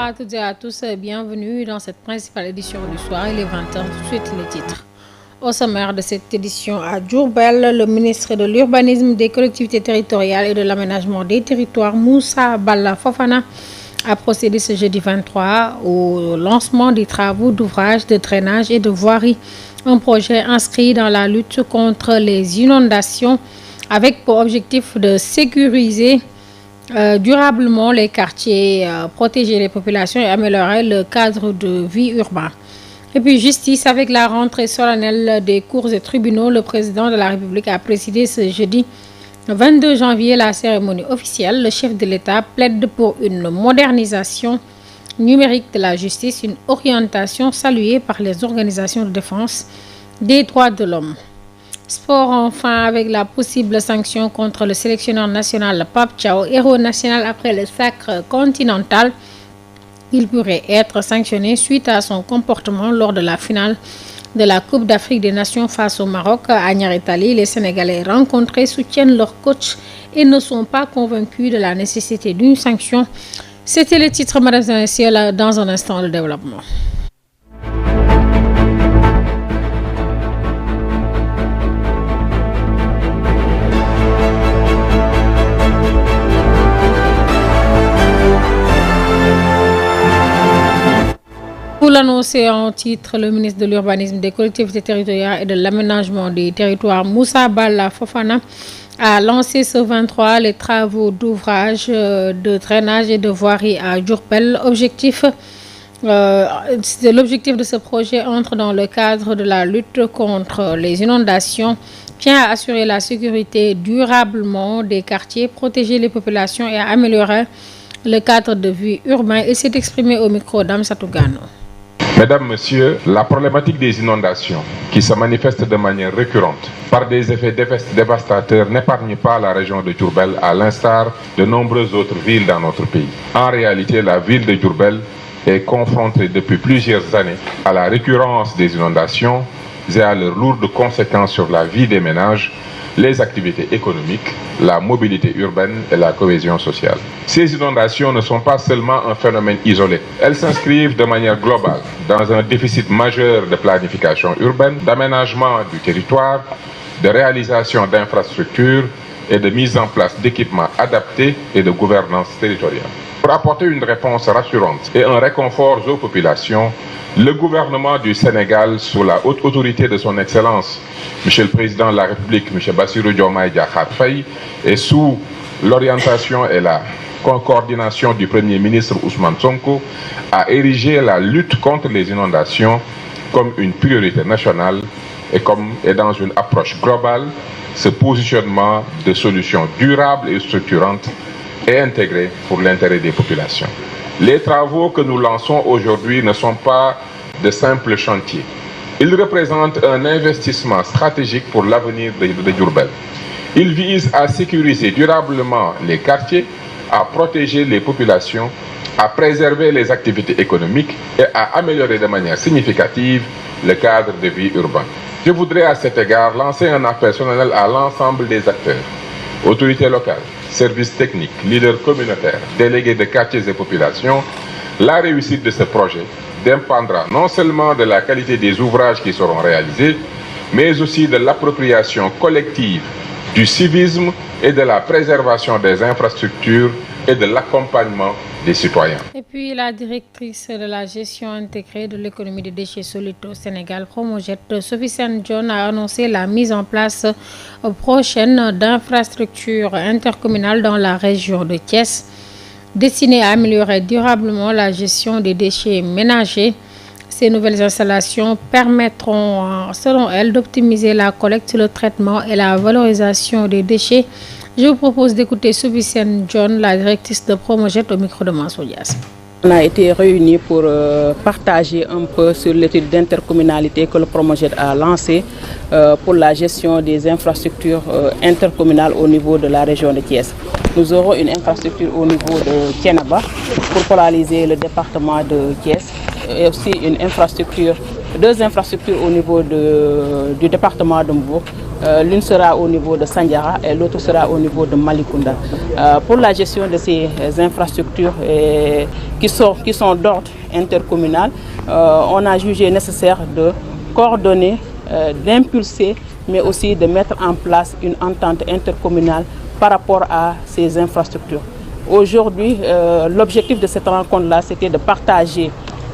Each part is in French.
à toutes et à tous, bienvenue dans cette principale édition du soir. Il est 20h, tout de suite les titres. Au sommaire de cette édition à Diourbel, le ministre de l'Urbanisme, des collectivités territoriales et de l'aménagement des territoires, Moussa Balla Fofana, a procédé ce jeudi 23 au lancement des travaux d'ouvrages de drainage et de voirie, un projet inscrit dans la lutte contre les inondations avec pour objectif de sécuriser durablement les quartiers, protéger les populations et améliorer le cadre de vie urbain. Et puis justice, avec la rentrée solennelle des cours et tribunaux, le président de la République a présidé ce jeudi 22 janvier la cérémonie officielle. Le chef de l'État plaide pour une modernisation numérique de la justice, une orientation saluée par les organisations de défense des droits de l'homme. Sport enfin, avec la possible sanction contre le sélectionneur national Pape Thiaw, héros national après le sacre continental. Il pourrait être sanctionné suite à son comportement lors de la finale de la Coupe d'Afrique des Nations face au Maroc. À Niaritali, les Sénégalais rencontrés soutiennent leur coach et ne sont pas convaincus de la nécessité d'une sanction. C'était le titre, mesdames et messieurs, dans un instant de développement. Pour l'annoncer en titre, le ministre de l'Urbanisme, des collectivités territoriales et de l'aménagement des territoires, Moussa Balla Fofana, a lancé ce 23 les travaux d'ouvrage de drainage et de voirie à Diourbel. L'objectif de ce projet entre dans le cadre de la lutte contre les inondations, tient à assurer la sécurité durablement des quartiers, protéger les populations et à améliorer le cadre de vie urbain. Il s'est exprimé au micro d'Amsatou Gano. Mesdames, Messieurs, la problématique des inondations qui se manifeste de manière récurrente par des effets dévastateurs n'épargne pas la région de Diourbel à l'instar de nombreuses autres villes dans notre pays. En réalité, la ville de Diourbel est confrontée depuis plusieurs années à la récurrence des inondations et à leurs lourdes conséquences sur la vie des ménages, les activités économiques, la mobilité urbaine et la cohésion sociale. Ces inondations ne sont pas seulement un phénomène isolé. Elles s'inscrivent de manière globale dans un déficit majeur de planification urbaine, d'aménagement du territoire, de réalisation d'infrastructures et de mise en place d'équipements adaptés et de gouvernance territoriale. Pour apporter une réponse rassurante et un réconfort aux populations, le gouvernement du Sénégal, sous la haute autorité de son Excellence, Monsieur le Président de la République, Monsieur Bassirou Diomaye Diakhar Faye, et sous l'orientation et la coordination du Premier ministre Ousmane Sonko, a érigé la lutte contre les inondations comme une priorité nationale et dans une approche globale, ce positionnement de solutions durables et structurantes et intégrées pour l'intérêt des populations. Les travaux que nous lançons aujourd'hui ne sont pas de simples chantiers. Ils représentent un investissement stratégique pour l'avenir de Diourbel. Ils visent à sécuriser durablement les quartiers, à protéger les populations, à préserver les activités économiques et à améliorer de manière significative le cadre de vie urbain. Je voudrais à cet égard lancer un appel solennel à l'ensemble des acteurs, autorités locales, services techniques, leaders communautaires, délégués de quartiers et populations. La réussite de ce projet dépendra non seulement de la qualité des ouvrages qui seront réalisés, mais aussi de l'appropriation collective du civisme et de la préservation des infrastructures et de l'accompagnement des citoyens. Et puis la directrice de la gestion intégrée de l'économie des déchets solides au Sénégal, Promojet, Sophie John, a annoncé la mise en place prochaine d'infrastructures intercommunales dans la région de Thiès, destinées à améliorer durablement la gestion des déchets ménagers. Ces nouvelles installations permettront, selon elle, d'optimiser la collecte, le traitement et la valorisation des déchets. Je vous propose d'écouter Sophie John, la directrice de Promojet, au micro de Mansour Dias. On a été réunis pour partager un peu sur l'étude d'intercommunalité que le Promojet a lancée pour la gestion des infrastructures intercommunales au niveau de la région de Thiès. Nous aurons une infrastructure au niveau de Thiénaba pour polariser le département de Thiès et aussi une infrastructure 2 infrastructures au niveau du département de Mbour. L'une sera au niveau de Sandiara et l'autre sera au niveau de Malicounda. Pour la gestion de ces infrastructures qui sont d'ordre intercommunal, on a jugé nécessaire de coordonner, d'impulser, mais aussi de mettre en place une entente intercommunale par rapport à ces infrastructures. Aujourd'hui, l'objectif de cette rencontre-là, c'était de partager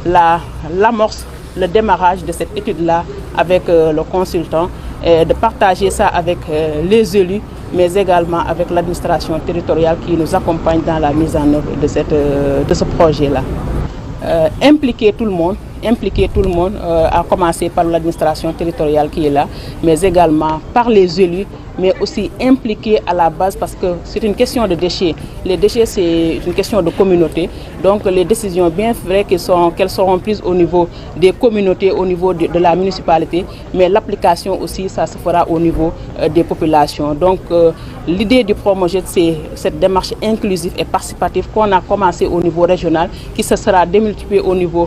l'amorce, le démarrage de cette étude-là avec le consultant et de partager ça avec les élus, mais également avec l'administration territoriale qui nous accompagne dans la mise en œuvre de ce projet-là. Impliquer tout le monde, à commencer par l'administration territoriale qui est là, mais également par les élus, mais aussi impliquer à la base parce que c'est une question de déchets. Les déchets, c'est une question de communauté. Donc les décisions, bien vrai qu'elles seront prises au niveau des communautés, au niveau de la municipalité, mais l'application aussi, ça se fera au niveau des populations. Donc l'idée du projet, c'est cette démarche inclusive et participative qu'on a commencé au niveau régional, qui se sera démultipliée au niveau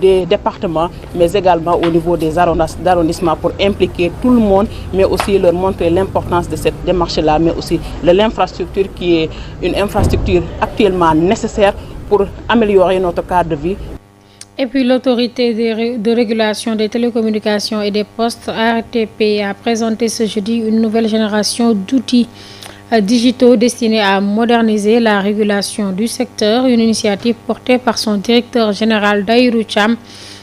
des départements, mais également au niveau des arrondissements pour impliquer tout le monde, mais aussi leur montrer l'importance de cette démarche-là, mais aussi de l'infrastructure qui est une infrastructure actuellement nécessaire pour améliorer notre cadre de vie. Et puis l'autorité de régulation des télécommunications et des postes, ARTP, a présenté ce jeudi une nouvelle génération d'outils digitaux destinés à moderniser la régulation du secteur, une initiative portée par son directeur général Daïrou Cham,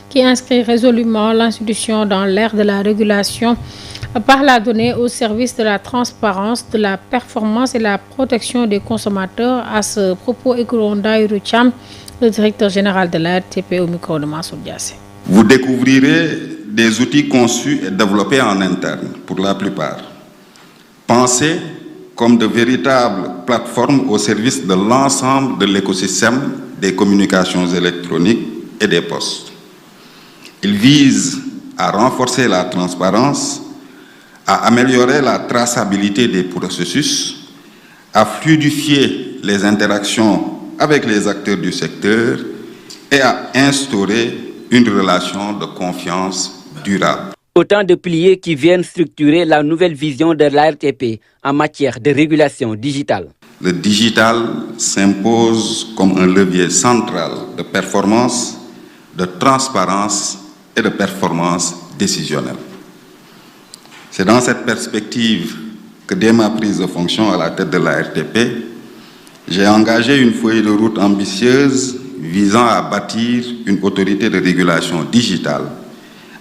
qui inscrit résolument l'institution dans l'ère de la régulation par la donnée au service de la transparence, de la performance et la protection des consommateurs. À ce propos, écoutons Daïrou Cham, le directeur général de la RTP, au micro de Mansour Diassé. Vous découvrirez des outils conçus et développés en interne, pour la plupart, pensés comme de véritables plateformes au service de l'ensemble de l'écosystème des communications électroniques et des postes. Ils visent à renforcer la transparence, à améliorer la traçabilité des processus, à fluidifier les interactions avec les acteurs du secteur et à instaurer une relation de confiance durable. Autant de piliers qui viennent structurer la nouvelle vision de l'ARTP en matière de régulation digitale. Le digital s'impose comme un levier central de performance, de transparence et de performance décisionnelle. C'est dans cette perspective que dès ma prise de fonction à la tête de la RTP, j'ai engagé une feuille de route ambitieuse visant à bâtir une autorité de régulation digitale,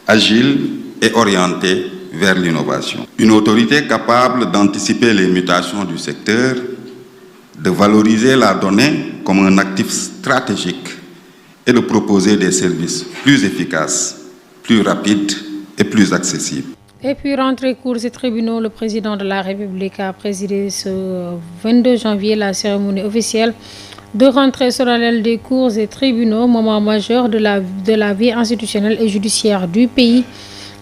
agile et orientée vers l'innovation. Une autorité capable d'anticiper les mutations du secteur, de valoriser la donnée comme un actif stratégique et de proposer des services plus efficaces, plus rapides et plus accessibles. Et puis, rentrée cours et tribunaux, le président de la République a présidé ce 22 janvier la cérémonie officielle de rentrée solennelle des cours et tribunaux, moment majeur de la vie institutionnelle et judiciaire du pays.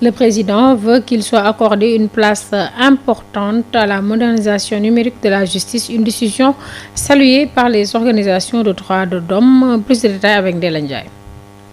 Le président veut qu'il soit accordé une place importante à la modernisation numérique de la justice, une décision saluée par les organisations de droits de l'homme. Plus de détails avec Ndella Ndiaye.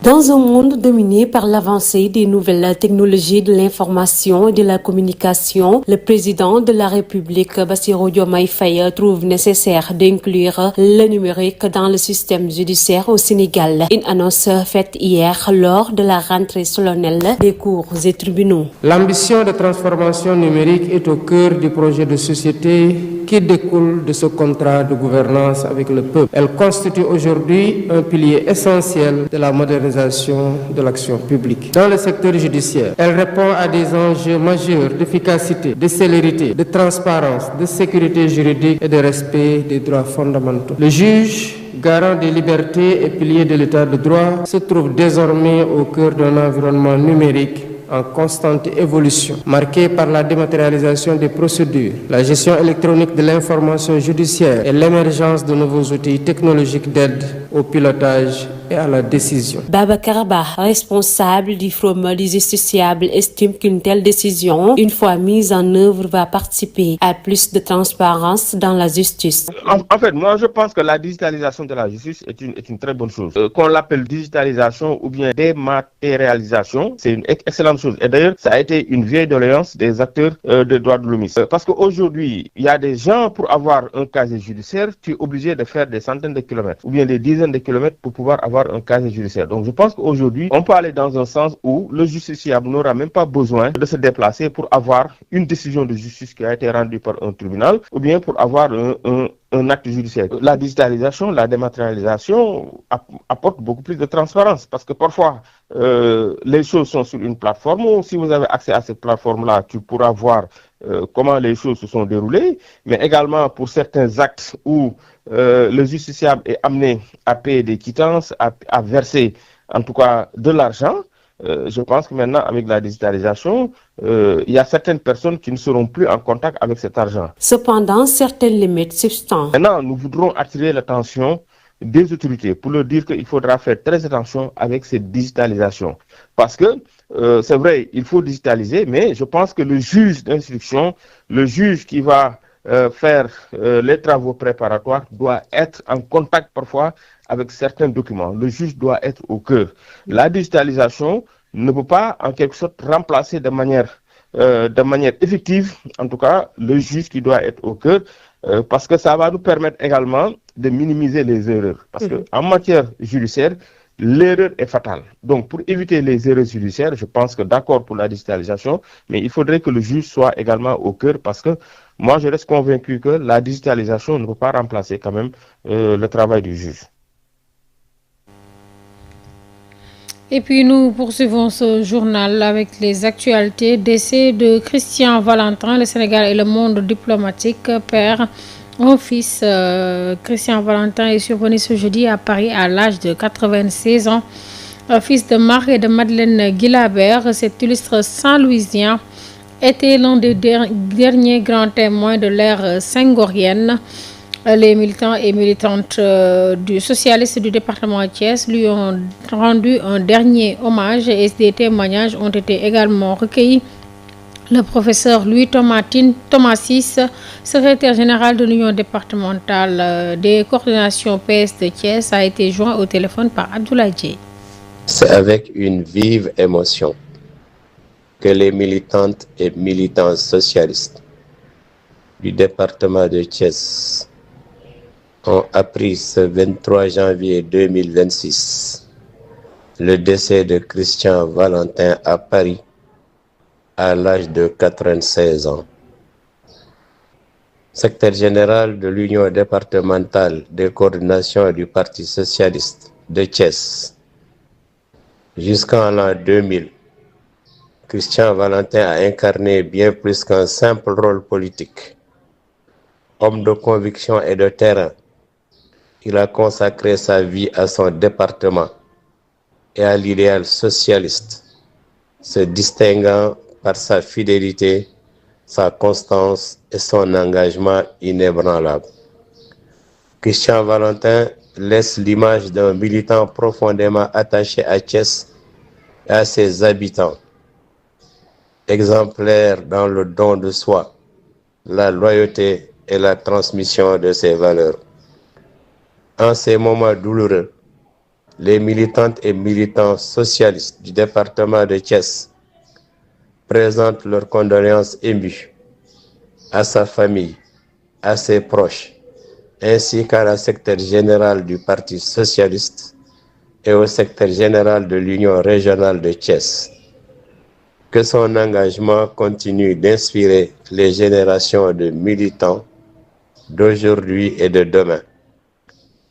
Dans un monde dominé par l'avancée des nouvelles technologies de l'information et de la communication, le président de la République, Bassirou Diomaye Faye, trouve nécessaire d'inclure le numérique dans le système judiciaire au Sénégal. Une annonce faite hier lors de la rentrée solennelle des cours et tribunaux. L'ambition de transformation numérique est au cœur du projet de société qui découle de ce contrat de gouvernance avec le peuple. Elle constitue aujourd'hui un pilier essentiel de la modernisation de l'action publique. Dans le secteur judiciaire, elle répond à des enjeux majeurs d'efficacité, de célérité, de transparence, de sécurité juridique et de respect des droits fondamentaux. Le juge, garant des libertés et pilier de l'état de droit, se trouve désormais au cœur d'un environnement numérique en constante évolution, marquée par la dématérialisation des procédures, la gestion électronique de l'information judiciaire et l'émergence de nouveaux outils technologiques d'aide au pilotage et à la décision. Babacar Ba, responsable du Forum des justiciables, estime qu'une telle décision, une fois mise en œuvre, va participer à plus de transparence dans la justice. En fait, moi je pense que la digitalisation de la justice est une très bonne chose. Qu'on l'appelle digitalisation ou bien dématérialisation, c'est une excellente chose. Et d'ailleurs, ça a été une vieille doléance des acteurs des droits de l'homme. Parce qu'aujourd'hui, il y a des gens, pour avoir un casier judiciaire, tu es obligé de faire des centaines de kilomètres ou bien des dizaines de kilomètres pour pouvoir avoir un casier judiciaire. Donc je pense qu'aujourd'hui, on peut aller dans un sens où le justiciable n'aura même pas besoin de se déplacer pour avoir une décision de justice qui a été rendue par un tribunal ou bien pour avoir un acte judiciaire. La digitalisation, la dématérialisation apporte beaucoup plus de transparence parce que parfois les choses sont sur une plateforme où si vous avez accès à cette plateforme-là, tu pourras voir comment les choses se sont déroulées, mais également pour certains actes où le justiciable est amené à payer des quittances, à verser en tout cas de l'argent. Je pense que maintenant, avec la digitalisation, il y a certaines personnes qui ne seront plus en contact avec cet argent. Cependant, certaines limites subsistent. Maintenant, nous voudrons attirer l'attention des autorités pour leur dire qu'il faudra faire très attention avec cette digitalisation. Parce que, c'est vrai, il faut digitaliser, mais je pense que le juge d'instruction, le juge qui va faire les travaux préparatoires doit être en contact parfois avec certains documents. Le juge doit être au cœur. La digitalisation ne peut pas en quelque sorte remplacer de manière effective, en tout cas, le juge qui doit être au cœur, parce que ça va nous permettre également de minimiser les erreurs. Parce qu'en matière judiciaire, l'erreur est fatale. Donc, pour éviter les erreurs judiciaires, je pense que d'accord pour la digitalisation, mais il faudrait que le juge soit également au cœur parce que moi, je reste convaincu que la digitalisation ne peut pas remplacer quand même le travail du juge. Et puis nous poursuivons ce journal avec les actualités. Décès de Christian Valentin, le Sénégal et le monde diplomatique perd un fils. Christian Valentin est survenu ce jeudi à Paris à l'âge de 96 ans. Fils de Marc et de Madeleine Guilabert, cet illustre Saint-Louisien était l'un des derniers grands témoins de l'ère senghorienne. Les militants et militantes du socialiste du département de Thiès lui ont rendu un dernier hommage et des témoignages ont été également recueillis. Le professeur Louis Thomasis, secrétaire général de l'Union départementale des coordinations PS de Thiès, a été joint au téléphone par Abdoulaye Dieye. C'est avec une vive émotion que les militantes et militants socialistes du département de Thiès ont appris ce 23 janvier 2026 le décès de Christian Valentin à Paris à l'âge de 96 ans. Secrétaire général de l'Union départementale des coordinations du Parti socialiste de Thiès. Jusqu'en l'an 2000, Christian Valentin a incarné bien plus qu'un simple rôle politique. Homme de conviction et de terrain, il a consacré sa vie à son département et à l'idéal socialiste, se distinguant par sa fidélité, sa constance et son engagement inébranlable. Christian Valentin laisse l'image d'un militant profondément attaché à Thiès et à ses habitants, exemplaire dans le don de soi, la loyauté et la transmission de ses valeurs. En ces moments douloureux, les militantes et militants socialistes du département de Thiès présentent leurs condoléances émues à sa famille, à ses proches, ainsi qu'à la secrétaire générale du Parti socialiste et au secrétaire général de l'Union régionale de Thiès. Que son engagement continue d'inspirer les générations de militants d'aujourd'hui et de demain.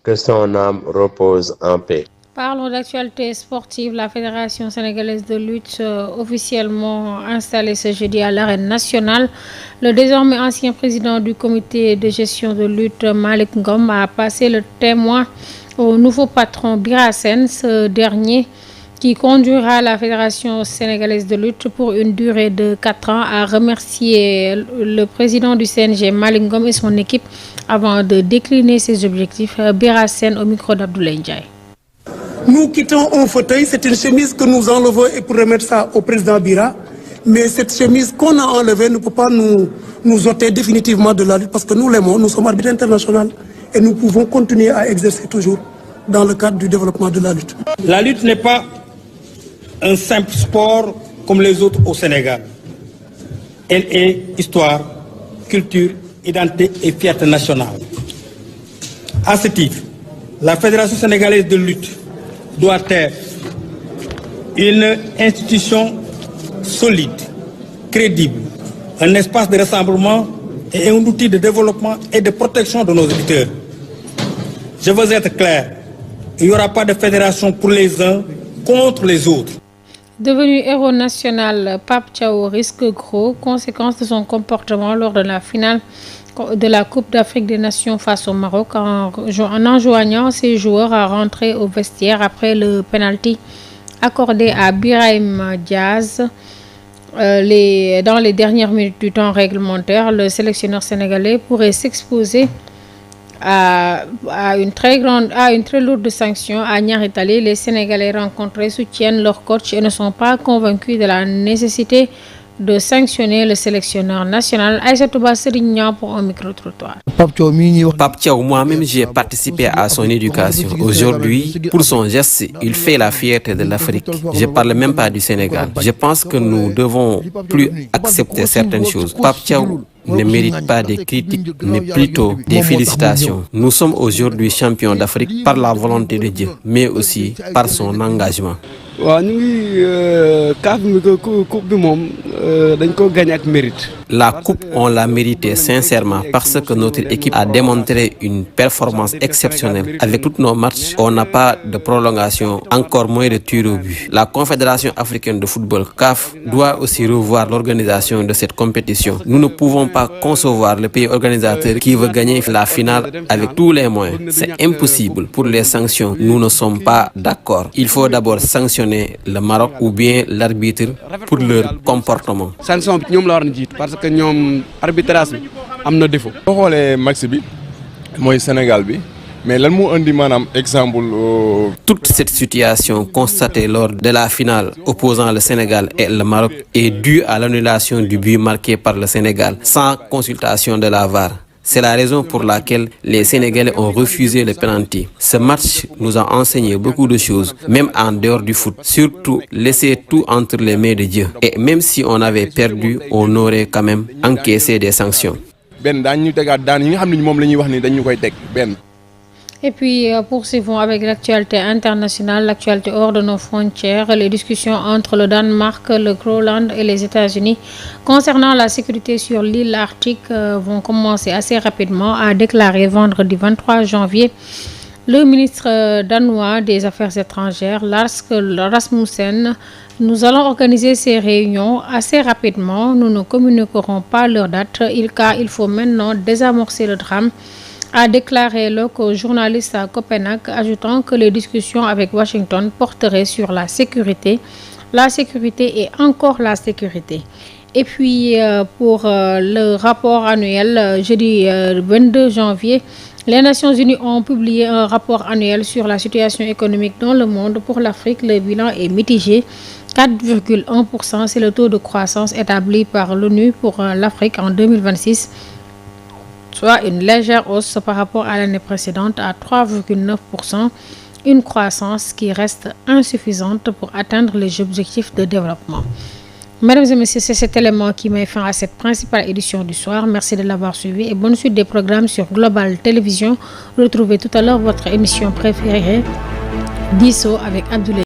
Que son âme repose en paix. Parlons d'actualité sportive. La Fédération sénégalaise de lutte officiellement installée ce jeudi à l'arène nationale. Le désormais ancien président du comité de gestion de lutte, Malick Ngom, a passé le témoin au nouveau patron Bira Sène. Ce dernier qui conduira la Fédération sénégalaise de lutte pour une durée de 4 ans, a remercié le président du CNG Malick Ngom et son équipe avant de décliner ses objectifs. Bira Sène au micro d'Abdoulaye Ndiaye. Nous quittons un fauteuil, c'est une chemise que nous enlevons et pour remettre ça au président Bira. Mais cette chemise qu'on a enlevée ne peut pas nous ôter définitivement de la lutte parce que nous l'aimons, nous sommes arbitres internationaux et nous pouvons continuer à exercer toujours dans le cadre du développement de la lutte. La lutte n'est pas un simple sport comme les autres au Sénégal. Elle est histoire, culture, identité et fierté nationale. À ce titre, la Fédération sénégalaise de lutte doit être une institution solide, crédible, un espace de rassemblement et un outil de développement et de protection de nos auditeurs. Je veux être clair, il n'y aura pas de fédération pour les uns contre les autres. Devenu héros national, Pape Thiaw risque gros, conséquence de son comportement lors de la finale de la Coupe d'Afrique des Nations face au Maroc en enjoignant ses joueurs à rentrer au vestiaire après le penalty accordé à Birahim Diaz. Dans les dernières minutes du temps réglementaire, le sélectionneur sénégalais pourrait s'exposer à une très lourde sanction. À Niary Tally, les Sénégalais rencontrés soutiennent leur coach et ne sont pas convaincus de la nécessité de sanctionner le sélectionneur national. Aïssatou Ba Serigne Niang pour un micro-trottoir. Pape Thiaw, moi-même j'ai participé à son éducation. Aujourd'hui, pour son geste, il fait la fierté de l'Afrique. Je ne parle même pas du Sénégal. Je pense que nous devons plus accepter certaines choses. Pape Thiaw ne mérite pas des critiques, mais plutôt des félicitations. Nous sommes aujourd'hui champions d'Afrique par la volonté de Dieu, mais aussi par son engagement. La coupe, on l'a méritée sincèrement parce que notre équipe a démontré une performance exceptionnelle. Avec tous nos matchs, on n'a pas de prolongation, encore moins de tirs au but. La Confédération africaine de football, CAF, doit aussi revoir l'organisation de cette compétition. Nous ne pouvons pas concevoir le pays organisateur qui veut gagner la finale avec tous les moyens. C'est impossible. Pour les sanctions, nous ne sommes pas d'accord. Il faut d'abord sanctionner le Maroc ou bien l'arbitre pour leur comportement. Parce que ñom arbitrage bi amna défaut. Bo xolé match bi moy Sénégal bi mais lan mo andi manam exemple toute cette situation constatée lors de la finale opposant le Sénégal et le Maroc est due à l'annulation du but marqué par le Sénégal sans consultation de la VAR. C'est la raison pour laquelle les Sénégalais ont refusé le penalty. Ce match nous a enseigné beaucoup de choses, même en dehors du foot. Surtout, laisser tout entre les mains de Dieu. Et même si on avait perdu, on aurait quand même encaissé des sanctions. Et puis, poursuivons avec l'actualité internationale, l'actualité hors de nos frontières, les discussions entre le Danemark, le Groenland et les États-Unis concernant la sécurité sur l'île arctique vont commencer assez rapidement, a déclaré vendredi 23 janvier le ministre danois des Affaires étrangères, Lars Rasmussen. Nous allons organiser ces réunions assez rapidement. Nous ne communiquerons pas leur date, car il faut maintenant désamorcer le drame, a déclaré le journaliste à Copenhague, ajoutant que les discussions avec Washington porteraient sur la sécurité et encore la sécurité. Et puis pour le rapport annuel, jeudi 22 janvier, les Nations Unies ont publié un rapport annuel sur la situation économique dans le monde. Pour l'Afrique, le bilan est mitigé. 4,1%, c'est le taux de croissance établi par l'ONU pour l'Afrique en 2026. Soit une légère hausse par rapport à l'année précédente à 3,9%, une croissance qui reste insuffisante pour atteindre les objectifs de développement. Mesdames et messieurs, c'est cet élément qui met fin à cette principale édition du soir. Merci de l'avoir suivi et bonne suite des programmes sur Global Télévision. Retrouvez tout à l'heure votre émission préférée, Diso avec Abdoulaye.